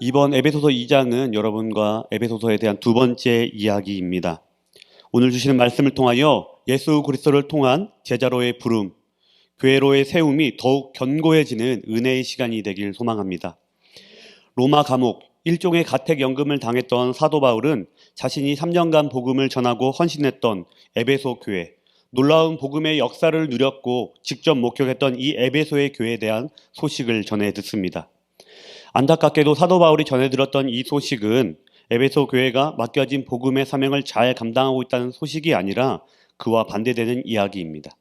이번 에베소서 2장은 여러분과 에베소서에 대한 두 번째 이야기입니다. 오늘 주시는 말씀을 통하여 예수 그리스도를 통한 제자로의 부름, 교회로의 세움이 더욱 견고해지는 은혜의 시간이 되길 소망합니다. 로마 감옥, 일종의 가택연금을 당했던 사도 바울은 자신이 3년간 복음을 전하고 헌신했던 에베소 교회, 놀라운 복음의 역사를 누렸고 직접 목격했던 이 에베소의 교회에 대한 소식을 전해 듣습니다. 안타깝게도 사도 바울이 전해 들었던 이 소식은 에베소 교회가 맡겨진 복음의 사명을 잘 감당하고 있다는 소식이 아니라 그와 반대되는 이야기입니다.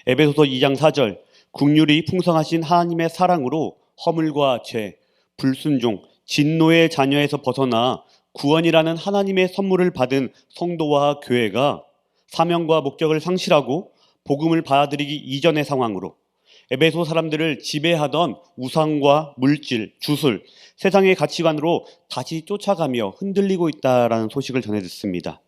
에베소서 2장 4절, 국률이 풍성하신 하나님의 사랑으로 허물과 죄, 불순종, 진노의 자녀에서 벗어나 구원이라는 하나님의 선물을 받은 성도와 교회가 사명과 목적을 상실하고 복음을 받아들이기 이전의 상황으로 에베소 사람들을 지배하던 우상과 물질, 주술, 세상의 가치관으로 다시 쫓아가며 흔들리고 있다라는 소식을 전해 듣습니다.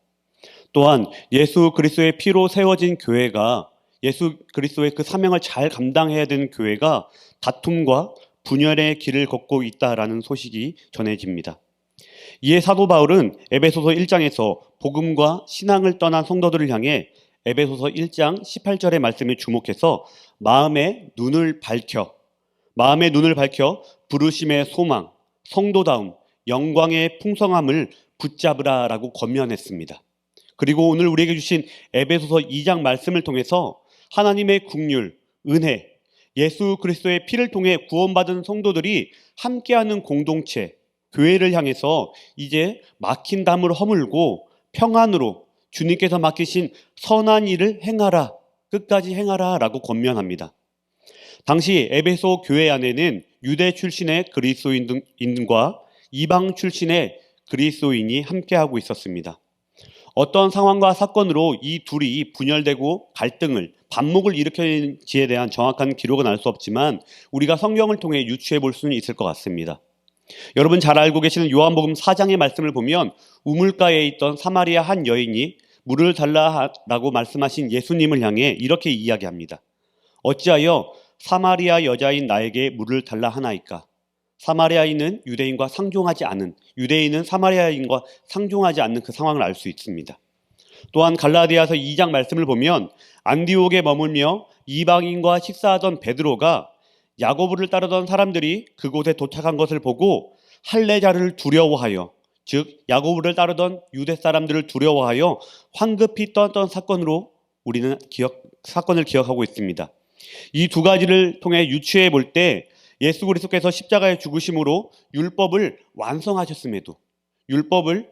또한 예수 그리스도의 피로 세워진 교회가 예수 그리스도의 그 사명을 잘 감당해야 되는 교회가 다툼과 분열의 길을 걷고 있다라는 소식이 전해집니다. 이에 사도 바울은 에베소서 1장에서 복음과 신앙을 떠난 성도들을 향해 에베소서 1장 18절의 말씀에 주목해서 마음의 눈을 밝혀 부르심의 소망, 성도다움, 영광의 풍성함을 붙잡으라라고 권면했습니다. 그리고 오늘 우리에게 주신 에베소서 2장 말씀을 통해서 하나님의 국률, 은혜, 예수 그리스도의 피를 통해 구원받은 성도들이 함께하는 공동체, 교회를 향해서 이제 막힌 담을 허물고 평안으로 주님께서 맡기신 선한 일을 행하라, 끝까지 행하라 라고 권면합니다. 당시 에베소 교회 안에는 유대 출신의 그리스도인과 이방 출신의 그리스도인이 함께하고 있었습니다. 어떤 상황과 사건으로 이 둘이 분열되고 갈등을, 반목을 일으켰는지에 대한 정확한 기록은 알 수 없지만 우리가 성경을 통해 유추해 볼 수는 있을 것 같습니다. 여러분 잘 알고 계시는 요한복음 4장의 말씀을 보면 우물가에 있던 사마리아 한 여인이 물을 달라라고 말씀하신 예수님을 향해 이렇게 이야기합니다. 어찌하여 사마리아 여자인 나에게 물을 달라 하나이까? 사마리아인은 유대인은 사마리아인과 상종하지 않는 그 상황을 알 수 있습니다. 또한 갈라디아서 2장 말씀을 보면 안디옥에 머물며 이방인과 식사하던 베드로가 야고보를 따르던 사람들이 그곳에 도착한 것을 보고 할례자를 두려워하여, 즉 야고보를 따르던 유대 사람들을 두려워하여 황급히 떠났던 사건으로 우리는 사건을 기억하고 있습니다. 이 두 가지를 통해 유추해 볼 때 예수 그리스도께서 십자가의 죽으심으로 율법을 완성하셨음에도 율법을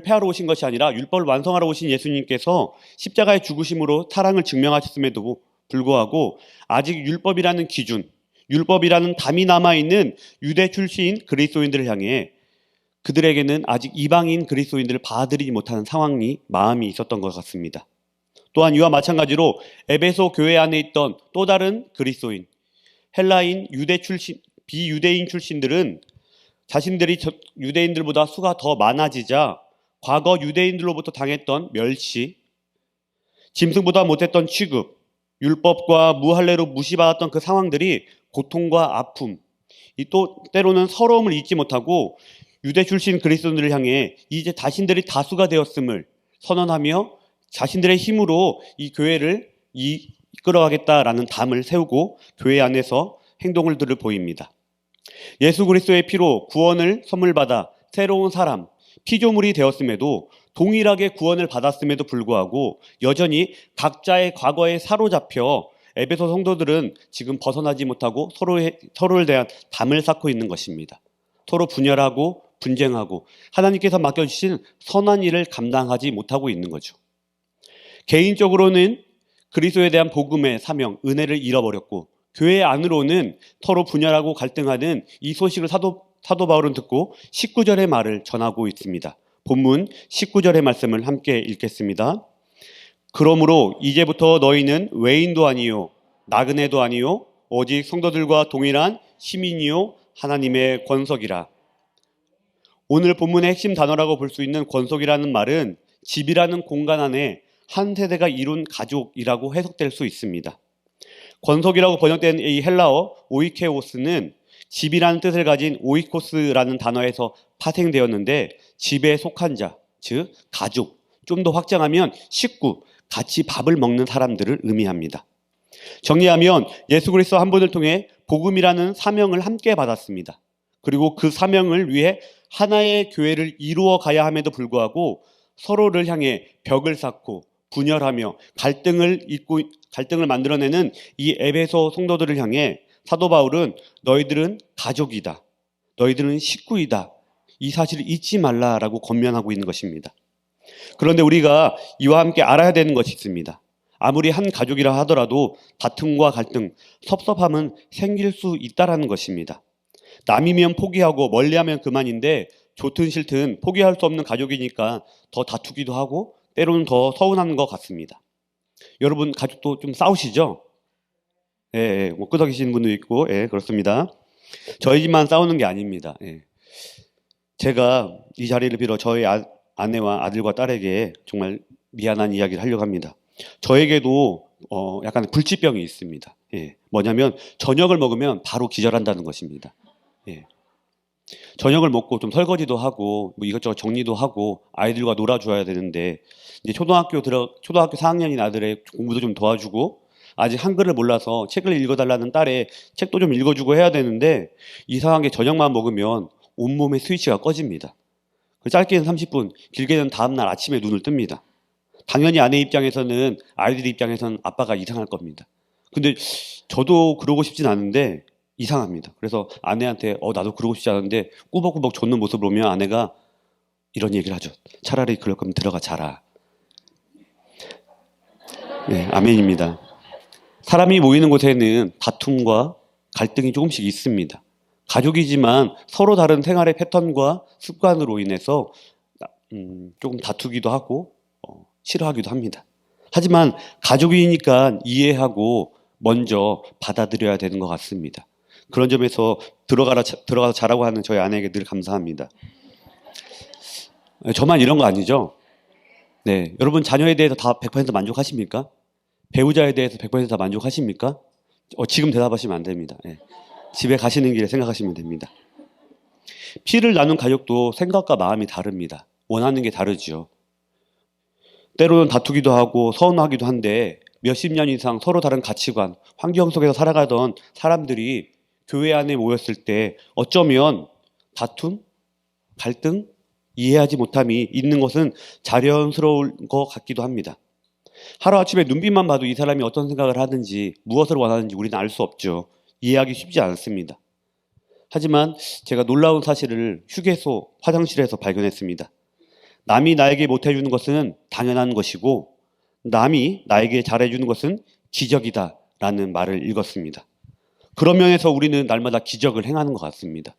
폐하러 오신 것이 아니라 율법을 완성하러 오신 예수님께서 십자가의 죽으심으로 사랑을 증명하셨음에도 불구하고 아직 율법이라는 기준, 율법이라는 담이 남아있는 유대 출신 그리스도인들을 향해 그들에게는 아직 이방인 그리스도인들을 받아들이지 못하는 상황이 마음이 있었던 것 같습니다. 또한 이와 마찬가지로 에베소 교회 안에 있던 또 다른 그리스도인, 헬라인, 비유대인 출신들은 자신들이 유대인들보다 수가 더 많아지자 과거 유대인들로부터 당했던 멸시, 짐승보다 못했던 취급, 율법과 무할례로 무시받았던 그 상황들이 고통과 아픔, 또 때로는 서러움을 잊지 못하고 유대 출신 그리스도인들을 향해 이제 자신들이 다수가 되었음을 선언하며 자신들의 힘으로 이 교회를 이끌어가겠다라는 담을 세우고 교회 안에서 행동들을 보입니다. 예수 그리스도의 피로 구원을 선물받아 새로운 사람, 피조물이 되었음에도 동일하게 구원을 받았음에도 불구하고 여전히 각자의 과거에 사로잡혀 에베소 성도들은 지금 벗어나지 못하고 서로를 대한 담을 쌓고 있는 것입니다. 서로 분열하고 분쟁하고 하나님께서 맡겨주신 선한 일을 감당하지 못하고 있는 거죠. 개인적으로는 그리스도에 대한 복음의 사명, 은혜를 잃어버렸고 교회 안으로는 서로 분열하고 갈등하는 이 소식을 사도 바울은 듣고 19절의 말을 전하고 있습니다. 본문 19절의 말씀을 함께 읽겠습니다. 그러므로 이제부터 너희는 외인도 아니요 나그네도 아니요 오직 성도들과 동일한 시민이요 하나님의 권속이라. 오늘 본문의 핵심 단어라고 볼 수 있는 권속이라는 말은 집이라는 공간 안에 한 세대가 이룬 가족이라고 해석될 수 있습니다. 권속이라고 번역된 이 헬라어 오이케오스는 집이라는 뜻을 가진 오이코스라는 단어에서 파생되었는데 집에 속한 자, 즉 가족, 좀 더 확장하면 식구, 같이 밥을 먹는 사람들을 의미합니다. 정리하면 예수 그리스도 한 분을 통해 복음이라는 사명을 함께 받았습니다. 그리고 그 사명을 위해 하나의 교회를 이루어 가야 함에도 불구하고 서로를 향해 벽을 쌓고 분열하며 갈등을 만들어내는 이 에베소 성도들을 향해 사도 바울은 너희들은 가족이다. 너희들은 식구이다. 이 사실을 잊지 말라라고 권면하고 있는 것입니다. 그런데 우리가 이와 함께 알아야 되는 것이 있습니다. 아무리 한 가족이라 하더라도 다툼과 갈등, 섭섭함은 생길 수 있다라는 것입니다. 남이면 포기하고 멀리하면 그만인데 좋든 싫든 포기할 수 없는 가족이니까 더 다투기도 하고 때로는 더 서운한 것 같습니다. 여러분 가족도 좀 싸우시죠? 예, 뭐 끄덕이시는 분도 있고, 예, 그렇습니다. 저희 집만 싸우는 게 아닙니다. 예. 제가 이 자리를 빌어 저희 아내와 아들과 딸에게 정말 미안한 이야기를 하려고 합니다. 저에게도 약간 불치병이 있습니다. 예. 뭐냐면 저녁을 먹으면 바로 기절한다는 것입니다. 예. 저녁을 먹고 좀 설거지도 하고 뭐 이것저것 정리도 하고 아이들과 놀아줘야 되는데 이제 초등학교 4학년인 아들의 공부도 좀 도와주고 아직 한글을 몰라서 책을 읽어달라는 딸의 책도 좀 읽어주고 해야 되는데 이상하게 저녁만 먹으면 온몸의 스위치가 꺼집니다. 짧게는 30분, 길게는 다음날 아침에 눈을 뜹니다. 당연히 아내 입장에서는 아이들 입장에서는 아빠가 이상할 겁니다. 근데 저도 그러고 싶진 않은데 이상합니다. 그래서 아내한테 나도 그러고 싶지 않은데 꾸벅꾸벅 젖는 모습을 보면 아내가 이런 얘기를 하죠. 차라리 그럴 거면 들어가 자라. 네, 아멘입니다. 사람이 모이는 곳에는 다툼과 갈등이 조금씩 있습니다. 가족이지만 서로 다른 생활의 패턴과 습관으로 인해서 조금 다투기도 하고 싫어하기도 합니다. 하지만 가족이니까 이해하고 먼저 받아들여야 되는 것 같습니다. 그런 점에서 들어가서 자라고 하는 저희 아내에게 늘 감사합니다. 저만 이런 거 아니죠? 네, 여러분 자녀에 대해서 다 100% 만족하십니까? 배우자에 대해서 100% 다 만족하십니까? 지금 대답하시면 안 됩니다. 네. 집에 가시는 길에 생각하시면 됩니다. 피를 나눈 가족도 생각과 마음이 다릅니다. 원하는 게 다르죠. 때로는 다투기도 하고 서운하기도 한데 몇십 년 이상 서로 다른 가치관, 환경 속에서 살아가던 사람들이 교회 안에 모였을 때 어쩌면 다툼, 갈등, 이해하지 못함이 있는 것은 자연스러울 것 같기도 합니다. 하루아침에 눈빛만 봐도 이 사람이 어떤 생각을 하든지 무엇을 원하는지 우리는 알 수 없죠. 이해하기 쉽지 않습니다. 하지만 제가 놀라운 사실을 휴게소 화장실에서 발견했습니다. 남이 나에게 못해주는 것은 당연한 것이고 남이 나에게 잘해주는 것은 기적이다 라는 말을 읽었습니다. 그런 면에서 우리는 날마다 기적을 행하는 것 같습니다.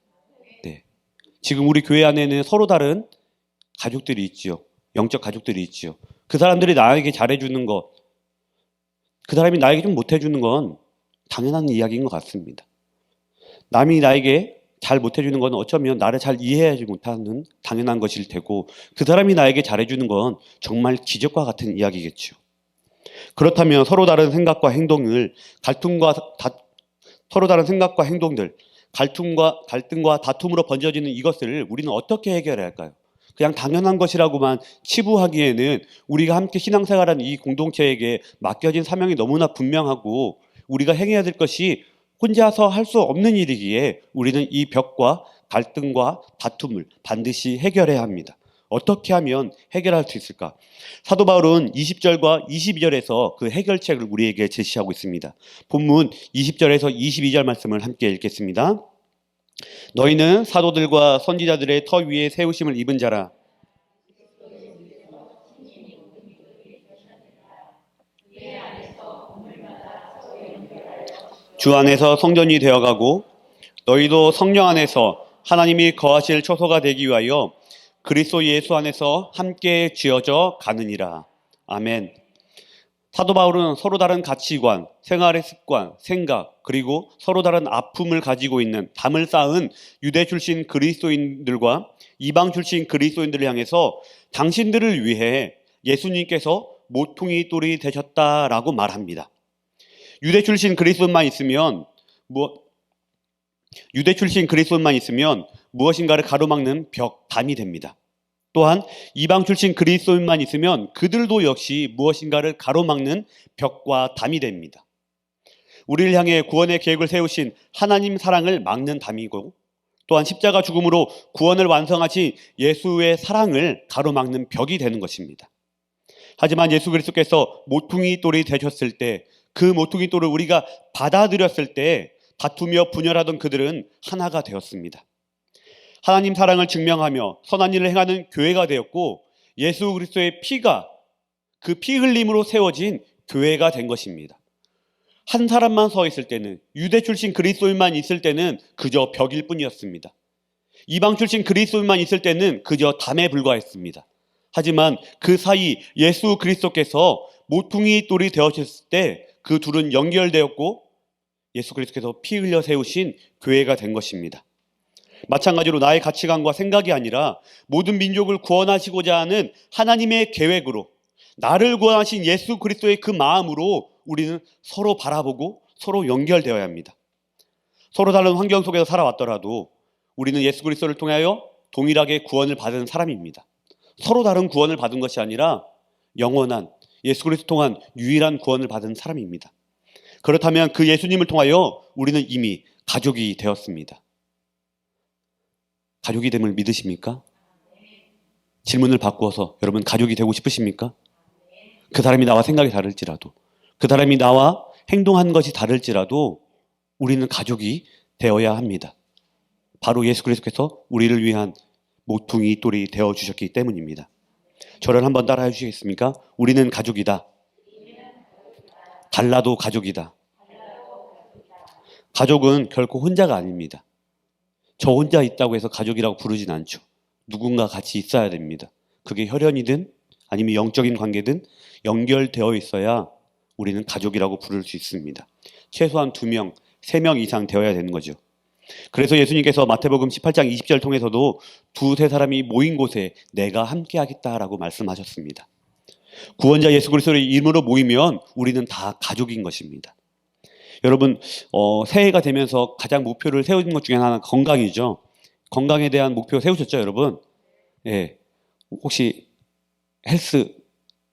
네. 지금 우리 교회 안에는 서로 다른 가족들이 있지요. 영적 가족들이 있지요. 그 사람들이 나에게 잘해주는 것, 그 사람이 나에게 좀 못해주는 건 당연한 이야기인 것 같습니다. 남이 나에게 잘 못해주는 건 어쩌면 나를 잘 이해하지 못하는 당연한 것일 테고 그 사람이 나에게 잘해주는 건 정말 기적과 같은 이야기겠죠. 그렇다면 서로 다른 생각과 행동들, 갈등과 다툼으로 번져지는 이것을 우리는 어떻게 해결해야 할까요? 그냥 당연한 것이라고만 치부하기에는 우리가 함께 신앙생활하는 이 공동체에게 맡겨진 사명이 너무나 분명하고 우리가 행해야 될 것이 혼자서 할 수 없는 일이기에 우리는 이 벽과 갈등과 다툼을 반드시 해결해야 합니다. 어떻게 하면 해결할 수 있을까? 사도 바울은 20절과 22절에서 그 해결책을 우리에게 제시하고 있습니다. 본문 20절에서 22절 말씀을 함께 읽겠습니다. 너희는 사도들과 선지자들의 터 위에 세우심을 입은 자라. 주 안에서 성전이 되어가고 너희도 성령 안에서 하나님이 거하실 초소가 되기 위하여 그리스도 예수 안에서 함께 지어져 가느니라. 아멘. 사도 바울은 서로 다른 가치관, 생활의 습관, 생각, 그리고 서로 다른 아픔을 가지고 있는 담을 쌓은 유대 출신 그리스도인들과 이방 출신 그리스도인들을 향해서 당신들을 위해 예수님께서 모퉁이 돌이 되셨다라고 말합니다. 유대 출신 그리스도인만 있으면 유대 출신 그리스도인만 있으면 무엇인가를 가로막는 벽, 담이 됩니다. 또한 이방 출신 그리스도인만 있으면 그들도 역시 무엇인가를 가로막는 벽과 담이 됩니다. 우리를 향해 구원의 계획을 세우신 하나님 사랑을 막는 담이고, 또한 십자가 죽음으로 구원을 완성하신 예수의 사랑을 가로막는 벽이 되는 것입니다. 하지만 예수 그리스도께서 모퉁이 돌이 되셨을 때, 그 모퉁이 돌을 우리가 받아들였을 때 다투며 분열하던 그들은 하나가 되었습니다. 하나님 사랑을 증명하며 선한 일을 행하는 교회가 되었고, 예수 그리스도의 피가 그 피 흘림으로 세워진 교회가 된 것입니다. 한 사람만 서 있을 때는, 유대 출신 그리스도인만 있을 때는 그저 벽일 뿐이었습니다. 이방 출신 그리스도인만 있을 때는 그저 담에 불과했습니다. 하지만 그 사이 예수 그리스도께서 모퉁이 돌이 되어졌을 때 그 둘은 연결되었고, 예수 그리스도께서 피 흘려 세우신 교회가 된 것입니다. 마찬가지로 나의 가치관과 생각이 아니라 모든 민족을 구원하시고자 하는 하나님의 계획으로, 나를 구원하신 예수 그리스도의 그 마음으로 우리는 서로 바라보고 서로 연결되어야 합니다. 서로 다른 환경 속에서 살아왔더라도 우리는 예수 그리스도를 통하여 동일하게 구원을 받은 사람입니다. 서로 다른 구원을 받은 것이 아니라 영원한 예수 그리스도 통한 유일한 구원을 받은 사람입니다. 그렇다면 그 예수님을 통하여 우리는 이미 가족이 되었습니다. 가족이 됨을 믿으십니까? 질문을 바꾸어서 여러분 가족이 되고 싶으십니까? 그 사람이 나와 생각이 다를지라도, 그 사람이 나와 행동한 것이 다를지라도 우리는 가족이 되어야 합니다. 바로 예수 그리스도께서 우리를 위한 모퉁이 돌이 되어주셨기 때문입니다. 저를 한번 따라해 주시겠습니까? 우리는 가족이다. 달라도 가족이다. 가족은 결코 혼자가 아닙니다. 저 혼자 있다고 해서 가족이라고 부르진 않죠. 누군가 같이 있어야 됩니다. 그게 혈연이든 아니면 영적인 관계든 연결되어 있어야 우리는 가족이라고 부를 수 있습니다. 최소한 2명, 3명 이상 되어야 되는 거죠. 그래서 예수님께서 마태복음 18장 20절 통해서도 2-3사람이 모인 곳에 내가 함께 하겠다라고 말씀하셨습니다. 구원자 예수 그리스도의 이름으로 모이면 우리는 다 가족인 것입니다. 여러분, 새해가 되면서 가장 목표를 세우는 것 중에 하나는 건강이죠. 건강에 대한 목표 세우셨죠, 여러분? 예. 혹시 헬스,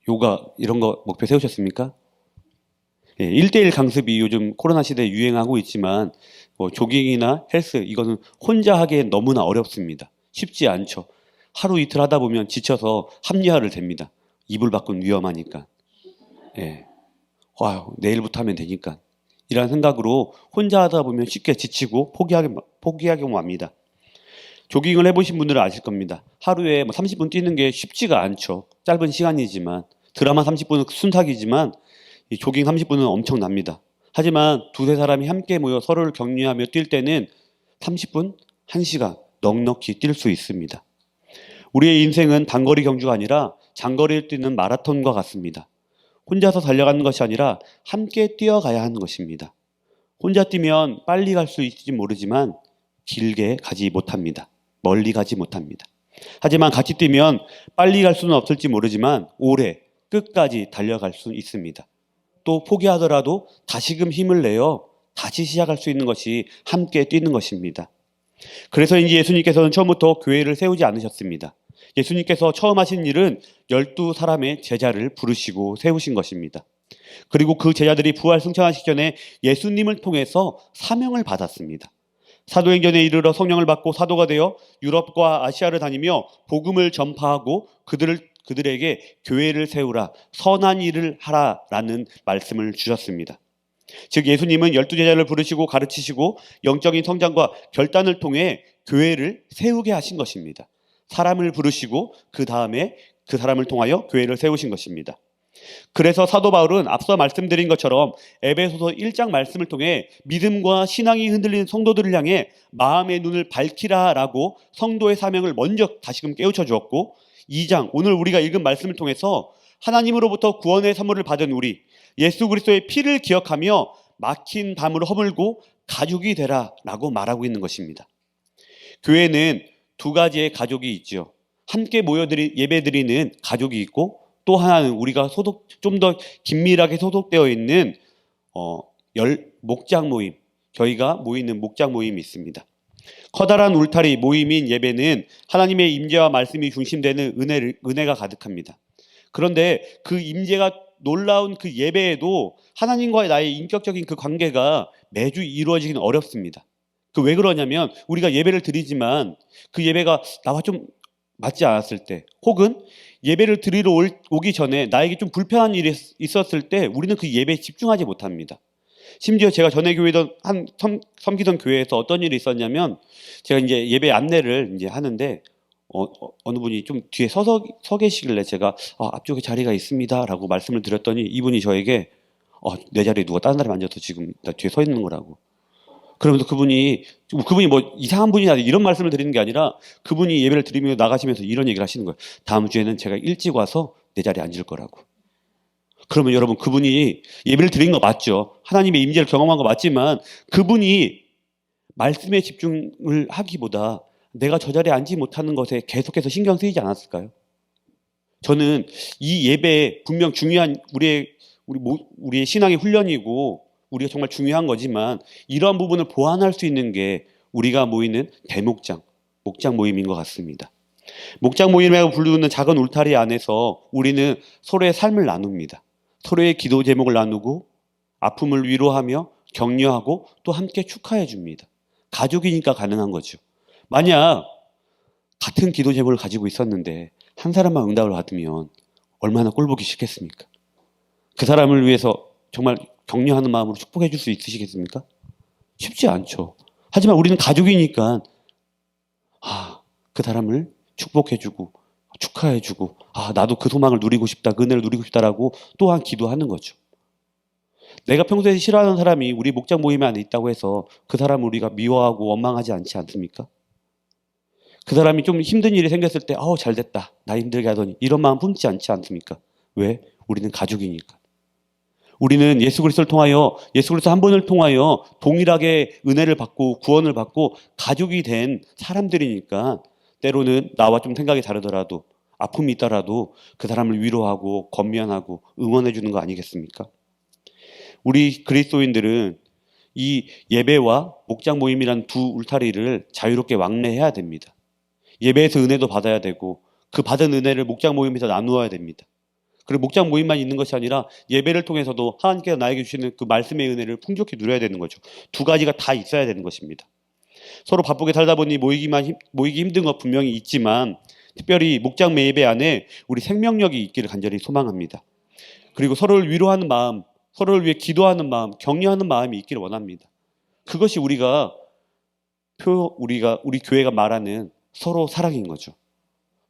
요가 이런 거 목표 세우셨습니까? 예, 1대1 강습이 요즘 코로나 시대에 유행하고 있지만 조깅이나 헬스 이거는 혼자 하기엔 너무나 어렵습니다. 쉽지 않죠. 하루 이틀 하다 보면 지쳐서 합리화를 됩니다. 이불 밖은 위험하니까. 예. 내일부터 하면 되니까. 이런 생각으로 혼자 하다 보면 쉽게 지치고 포기하게 맙니다. 조깅을 해보신 분들은 아실 겁니다. 하루에 30분 뛰는 게 쉽지가 않죠. 짧은 시간이지만, 드라마 30분은 순삭이지만 이 조깅 30분은 엄청납니다. 하지만 2-3사람이 함께 모여 서로를 격려하며 뛸 때는 30분, 1시간 넉넉히 뛸 수 있습니다. 우리의 인생은 단거리 경주가 아니라 장거리를 뛰는 마라톤과 같습니다. 혼자서 달려가는 것이 아니라 함께 뛰어가야 하는 것입니다. 혼자 뛰면 빨리 갈 수 있을지 모르지만 길게 가지 못합니다. 멀리 가지 못합니다. 하지만 같이 뛰면 빨리 갈 수는 없을지 모르지만 오래 끝까지 달려갈 수 있습니다. 또 포기하더라도 다시금 힘을 내어 다시 시작할 수 있는 것이 함께 뛰는 것입니다. 그래서인지 예수님께서는 처음부터 교회를 세우지 않으셨습니다. 예수님께서 처음 하신 일은 12사람의 제자를 부르시고 세우신 것입니다. 그리고 그 제자들이 부활 승천하시기 전에 예수님을 통해서 사명을 받았습니다. 사도행전에 이르러 성령을 받고 사도가 되어 유럽과 아시아를 다니며 복음을 전파하고 그들에게 교회를 세우라, 선한 일을 하라라는 말씀을 주셨습니다. 즉 예수님은 12제자를 부르시고 가르치시고 영적인 성장과 결단을 통해 교회를 세우게 하신 것입니다. 사람을 부르시고 그 다음에 그 사람을 통하여 교회를 세우신 것입니다. 그래서 사도 바울은 앞서 말씀드린 것처럼 에베소서 1장 말씀을 통해 믿음과 신앙이 흔들리는 성도들을 향해 마음의 눈을 밝히라라고 성도의 사명을 먼저 다시금 깨우쳐 주었고, 2장 오늘 우리가 읽은 말씀을 통해서 하나님으로부터 구원의 선물을 받은 우리 예수 그리스도의 피를 기억하며 막힌 담을 허물고 가족이 되라라고 말하고 있는 것입니다. 교회는 2가지의 가족이 있죠. 함께 모여 예배드리는 가족이 있고, 또 하나는 우리가 좀 더 긴밀하게 소속되어 있는 목장 모임, 저희가 모이는 목장 모임이 있습니다. 커다란 울타리 모임인 예배는 하나님의 임재와 말씀이 중심되는 은혜가 가득합니다. 그런데 그 임재가 놀라운 그 예배에도 하나님과의 나의 인격적인 그 관계가 매주 이루어지기는 어렵습니다. 그 왜 그러냐면 우리가 예배를 드리지만 그 예배가 나와 좀 맞지 않았을 때, 혹은 예배를 드리러 오기 전에 나에게 좀 불편한 일이 있었을 때 우리는 그 예배에 집중하지 못합니다. 심지어 제가 전에 섬기던 교회에서 어떤 일이 있었냐면, 제가 이제 예배 안내를 이제 하는데 어느 분이 좀 뒤에 서 계시길래 제가 앞쪽에 자리가 있습니다라고 말씀을 드렸더니 이분이 저에게 내 자리에 누가 다른 사람이 앉아서 지금 나 뒤에 서 있는 거라고. 그러면서 그분이 뭐 이상한 분이냐 이런 말씀을 드리는 게 아니라 그분이 예배를 드리며 나가시면서 이런 얘기를 하시는 거예요. 다음 주에는 제가 일찍 와서 내 자리에 앉을 거라고. 그러면 여러분, 그분이 예배를 드린 거 맞죠? 하나님의 임재를 경험한 거 맞지만 그분이 말씀에 집중을 하기보다 내가 저 자리에 앉지 못하는 것에 계속해서 신경 쓰이지 않았을까요? 저는 이 예배 분명 중요한 우리의 신앙의 훈련이고 우리가 정말 중요한 거지만 이러한 부분을 보완할 수 있는 게 우리가 모이는 대목장, 목장 모임인 것 같습니다. 목장 모임이라고 부르는 작은 울타리 안에서 우리는 서로의 삶을 나눕니다. 서로의 기도 제목을 나누고 아픔을 위로하며 격려하고 또 함께 축하해 줍니다. 가족이니까 가능한 거죠. 만약 같은 기도 제목을 가지고 있었는데 한 사람만 응답을 받으면 얼마나 꼴보기 싫겠습니까? 그 사람을 위해서 정말 격려하는 마음으로 축복해 줄 수 있으시겠습니까? 쉽지 않죠. 하지만 우리는 가족이니까 그 사람을 축복해주고 축하해주고 나도 그 소망을 누리고 싶다, 그 은혜를 누리고 싶다라고 또한 기도하는 거죠. 내가 평소에 싫어하는 사람이 우리 목장 모임 안에 있다고 해서 그 사람을 우리가 미워하고 원망하지 않지 않습니까? 그 사람이 좀 힘든 일이 생겼을 때 잘됐다, 나 힘들게 하더니 이런 마음 품지 않지 않습니까? 왜? 우리는 가족이니까. 우리는 예수 그리스도를 통하여, 예수 그리스도 한 분을 통하여 동일하게 은혜를 받고 구원을 받고 가족이 된 사람들이니까 때로는 나와 좀 생각이 다르더라도 아픔이 있더라도 그 사람을 위로하고 권면하고 응원해 주는 거 아니겠습니까? 우리 그리스도인들은 이 예배와 목장 모임이란 두 울타리를 자유롭게 왕래해야 됩니다. 예배에서 은혜도 받아야 되고 그 받은 은혜를 목장 모임에서 나누어야 됩니다. 그리고 목장 모임만 있는 것이 아니라 예배를 통해서도 하나님께서 나에게 주시는 그 말씀의 은혜를 풍족히 누려야 되는 거죠. 두 가지가 다 있어야 되는 것입니다. 서로 바쁘게 살다 보니 모이기 힘든 것 분명히 있지만 특별히 목장 예배 안에 우리 생명력이 있기를 간절히 소망합니다. 그리고 서로를 위로하는 마음, 서로를 위해 기도하는 마음, 격려하는 마음이 있기를 원합니다. 그것이 우리 교회가 말하는 서로 사랑인 거죠.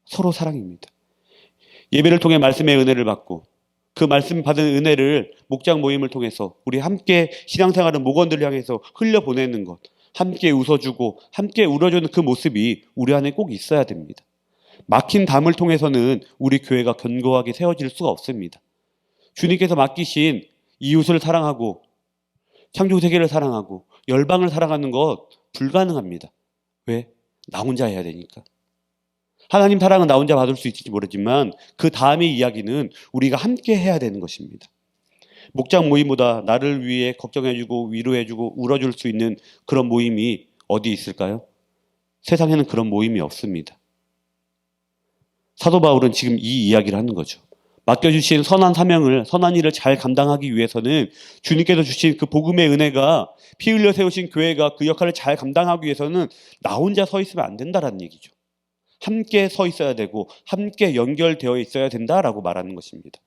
서로 사랑입니다. 예배를 통해 말씀의 은혜를 받고 그 말씀 받은 은혜를 목장 모임을 통해서 우리 함께 신앙생활을 목원들을 향해서 흘려보내는 것, 함께 웃어주고 함께 울어주는 그 모습이 우리 안에 꼭 있어야 됩니다. 막힌 담을 통해서는 우리 교회가 견고하게 세워질 수가 없습니다. 주님께서 맡기신 이웃을 사랑하고 창조세계를 사랑하고 열방을 사랑하는 것 불가능합니다. 왜? 나 혼자 해야 되니까. 하나님 사랑은 나 혼자 받을 수 있을지 모르지만 그 다음의 이야기는 우리가 함께 해야 되는 것입니다. 목장 모임보다 나를 위해 걱정해주고 위로해주고 울어줄 수 있는 그런 모임이 어디 있을까요? 세상에는 그런 모임이 없습니다. 사도 바울은 지금 이 이야기를 하는 거죠. 맡겨주신 선한 사명을, 선한 일을 잘 감당하기 위해서는 주님께서 주신 그 복음의 은혜가, 피 흘려 세우신 교회가 그 역할을 잘 감당하기 위해서는 나 혼자 서 있으면 안 된다라는 얘기죠. 함께 서 있어야 되고 함께 연결되어 있어야 된다라고 말하는 것입니다.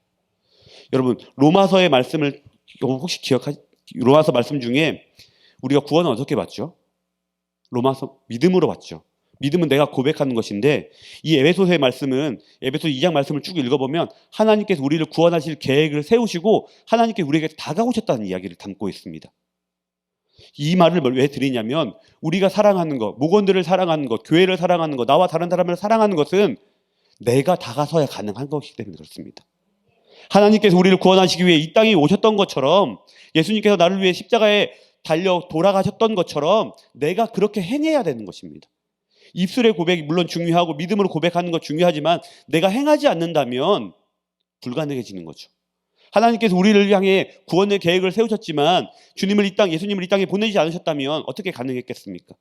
여러분, 로마서의 말씀을 혹시 로마서 말씀 중에 우리가 구원은 어떻게 받죠? 로마서 믿음으로 받죠. 믿음은 내가 고백하는 것인데 이 에베소서의 말씀은 에베소 2장 말씀을 쭉 읽어보면 하나님께서 우리를 구원하실 계획을 세우시고 하나님께 우리에게 다가오셨다는 이야기를 담고 있습니다. 이 말을 왜 드리냐면 우리가 사랑하는 것, 목원들을 사랑하는 것, 교회를 사랑하는 것, 나와 다른 사람을 사랑하는 것은 내가 다가서야 가능한 것이기 때문에 그렇습니다. 하나님께서 우리를 구원하시기 위해 이 땅에 오셨던 것처럼 예수님께서 나를 위해 십자가에 달려 돌아가셨던 것처럼 내가 그렇게 행해야 되는 것입니다. 입술의 고백이 물론 중요하고 믿음으로 고백하는 것 중요하지만 내가 행하지 않는다면 불가능해지는 거죠. 하나님께서 우리를 향해 구원의 계획을 세우셨지만 예수님을 이 땅에 보내지 않으셨다면 어떻게 가능했겠습니까?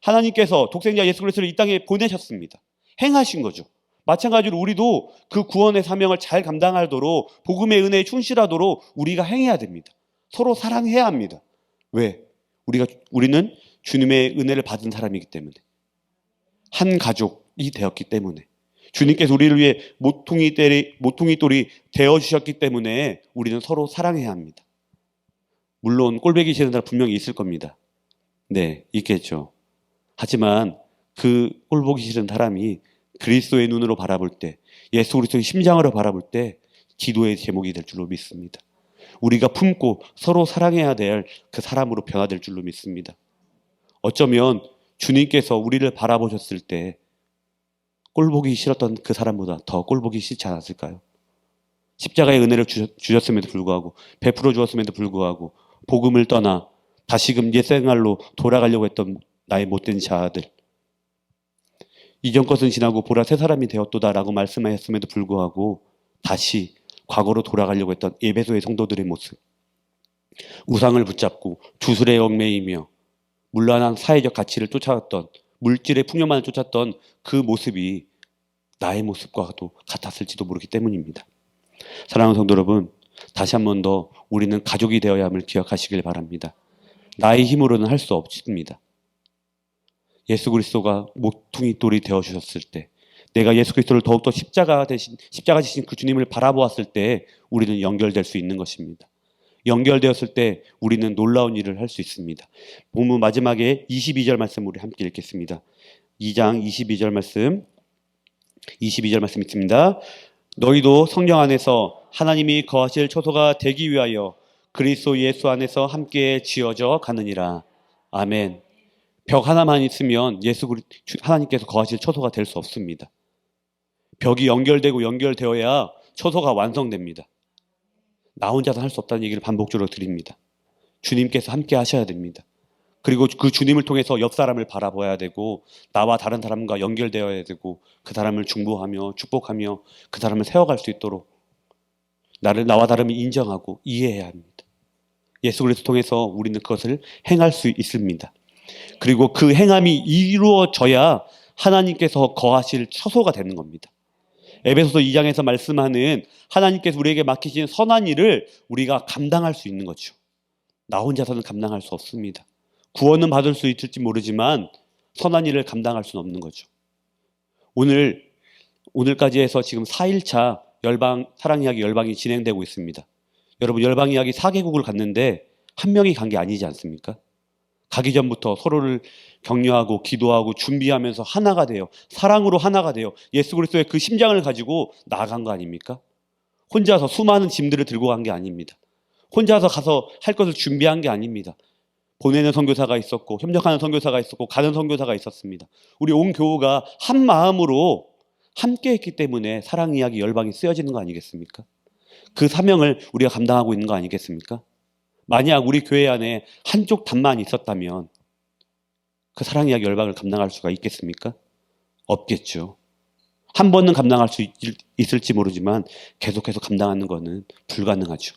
하나님께서 독생자 예수 그리스도를 이 땅에 보내셨습니다. 행하신 거죠. 마찬가지로 우리도 그 구원의 사명을 잘 감당하도록 복음의 은혜에 충실하도록 우리가 행해야 됩니다. 서로 사랑해야 합니다. 왜? 우리는 주님의 은혜를 받은 사람이기 때문에, 한 가족이 되었기 때문에, 주님께서 우리를 위해 모퉁이 돌이 되어주셨기 때문에 우리는 서로 사랑해야 합니다. 물론 꼴보기 싫은 사람 분명히 있을 겁니다. 네, 있겠죠. 하지만 그 꼴보기 싫은 사람이 그리스도의 눈으로 바라볼 때, 예수 그리스도의 심장으로 바라볼 때 기도의 제목이 될 줄로 믿습니다. 우리가 품고 서로 사랑해야 될 그 사람으로 변화될 줄로 믿습니다. 어쩌면 주님께서 우리를 바라보셨을 때 꼴보기 싫었던 그 사람보다 더 꼴보기 싫지 않았을까요? 십자가의 은혜를 주셨음에도 불구하고, 베풀어 주었음에도 불구하고 복음을 떠나 다시금 옛생활로 돌아가려고 했던 나의 못된 자아들, 이전 것은 지나고 보라 새 사람이 되었도다라고 말씀하셨음에도 불구하고 다시 과거로 돌아가려고 했던 에베소의 성도들의 모습, 우상을 붙잡고 주술에 얽매이며 문란한 사회적 가치를 쫓아왔던, 물질의 풍요만을 쫓았던 그 모습이 나의 모습과도 같았을지도 모르기 때문입니다. 사랑하는 성도 여러분, 다시 한 번 더 우리는 가족이 되어야 함을 기억하시길 바랍니다. 나의 힘으로는 할 수 없습니다. 예수 그리스도가 모퉁이 돌이 되어주셨을 때, 내가 예수 그리스도를 더욱더 십자가 지신 그 주님을 바라보았을 때 우리는 연결될 수 있는 것입니다. 연결되었을 때 우리는 놀라운 일을 할 수 있습니다. 본문 마지막에 22절 말씀 우리 함께 읽겠습니다. 2장 22절 말씀 있습니다. 너희도 성령 안에서 하나님이 거하실 처소가 되기 위하여 그리스도 예수 안에서 함께 지어져 가느니라. 아멘. 벽 하나만 있으면 하나님께서 거하실 처소가 될 수 없습니다. 벽이 연결되어야 처소가 완성됩니다. 나 혼자서 할 수 없다는 얘기를 반복적으로 드립니다. 주님께서 함께 하셔야 됩니다. 그리고 그 주님을 통해서 옆 사람을 바라봐야 되고, 나와 다른 사람과 연결되어야 되고, 그 사람을 중보하며 축복하며 그 사람을 세워갈 수 있도록 나와 다름을 인정하고 이해해야 합니다. 예수 그리스도 통해서 우리는 그것을 행할 수 있습니다. 그리고 그 행함이 이루어져야 하나님께서 거하실 처소가 되는 겁니다. 에베소서 2장에서 말씀하는 하나님께서 우리에게 맡기신 선한 일을 우리가 감당할 수 있는 거죠. 나 혼자서는 감당할 수 없습니다. 구원은 받을 수 있을지 모르지만 선한 일을 감당할 수는 없는 거죠. 오늘까지 해서 지금 4일차 사랑 이야기 열방이 진행되고 있습니다. 여러분, 열방 이야기 4개국을 갔는데 한 명이 간 게 아니지 않습니까? 가기 전부터 서로를 격려하고 기도하고 준비하면서 하나가 돼요. 사랑으로 하나가 돼요. 예수 그리스도의 그 심장을 가지고 나아간 거 아닙니까? 혼자서 수많은 짐들을 들고 간 게 아닙니다. 혼자서 가서 할 것을 준비한 게 아닙니다. 보내는 선교사가 있었고, 협력하는 선교사가 있었고, 가는 선교사가 있었습니다. 우리 온 교우가 한 마음으로 함께 했기 때문에 사랑 이야기 열방이 쓰여지는 거 아니겠습니까? 그 사명을 우리가 감당하고 있는 거 아니겠습니까? 만약 우리 교회 안에 한쪽 답만 있었다면 그 사랑 이야기 열방을 감당할 수가 있겠습니까? 없겠죠. 한 번은 감당할 수 있을지 모르지만 계속해서 감당하는 것은 불가능하죠.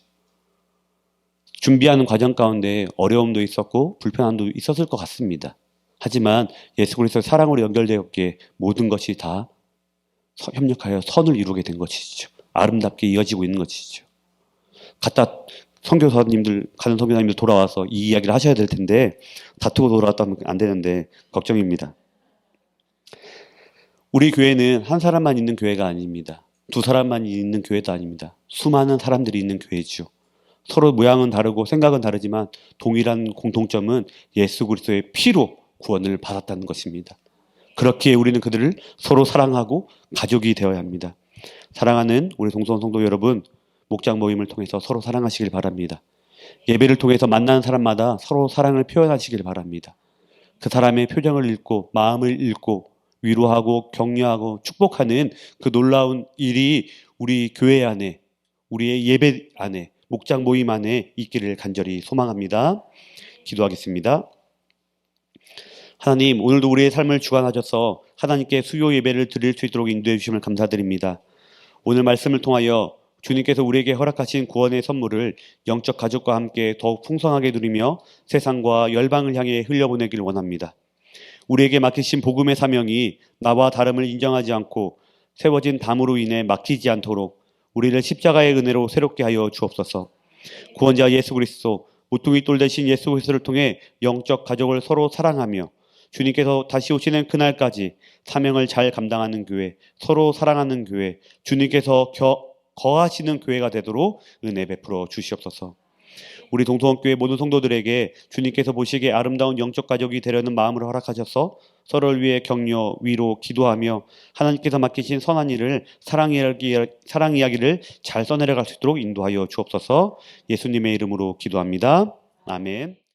준비하는 과정 가운데 어려움도 있었고 불편함도 있었을 것 같습니다. 하지만 예수 그리스도의 사랑으로 연결되었기에 모든 것이 다 협력하여 선을 이루게 된 것이죠. 아름답게 이어지고 있는 것이죠. 가는 선교사님들 돌아와서 이 이야기를 하셔야 될 텐데 다투고 돌아왔다면 안 되는데 걱정입니다. 우리 교회는 한 사람만 있는 교회가 아닙니다. 두 사람만 있는 교회도 아닙니다. 수많은 사람들이 있는 교회죠. 서로 모양은 다르고 생각은 다르지만 동일한 공통점은 예수 그리스도의 피로 구원을 받았다는 것입니다. 그렇기에 우리는 그들을 서로 사랑하고 가족이 되어야 합니다. 사랑하는 우리 동서원 성도 여러분, 목장 모임을 통해서 서로 사랑하시길 바랍니다. 예배를 통해서 만나는 사람마다 서로 사랑을 표현하시길 바랍니다. 그 사람의 표정을 읽고 마음을 읽고 위로하고 격려하고 축복하는 그 놀라운 일이 우리 교회 안에, 우리의 예배 안에, 목장 모임 안에 있기를 간절히 소망합니다. 기도하겠습니다. 하나님, 오늘도 우리의 삶을 주관하셔서 하나님께 수요 예배를 드릴 수 있도록 인도해 주심을 감사드립니다. 오늘 말씀을 통하여 주님께서 우리에게 허락하신 구원의 선물을 영적 가족과 함께 더욱 풍성하게 누리며 세상과 열방을 향해 흘려보내길 원합니다. 우리에게 맡기신 복음의 사명이 나와 다름을 인정하지 않고 세워진 담으로 인해 막히지 않도록 우리를 십자가의 은혜로 새롭게 하여 주옵소서. 구원자 예수 그리스도, 모퉁이 돌 대신 예수 그리스도를 통해 영적 가족을 서로 사랑하며 주님께서 다시 오시는 그날까지 사명을 잘 감당하는 교회, 서로 사랑하는 교회, 주님께서 거하시는 교회가 되도록 은혜 베풀어 주시옵소서. 우리 동서원교회 모든 성도들에게 주님께서 보시기에 아름다운 영적 가족이 되려는 마음을 허락하셔서 서로를 위해 격려, 위로, 기도하며 하나님께서 맡기신 선한 일을 사랑 이야기를 잘 써내려갈 수 있도록 인도하여 주옵소서. 예수님의 이름으로 기도합니다. 아멘.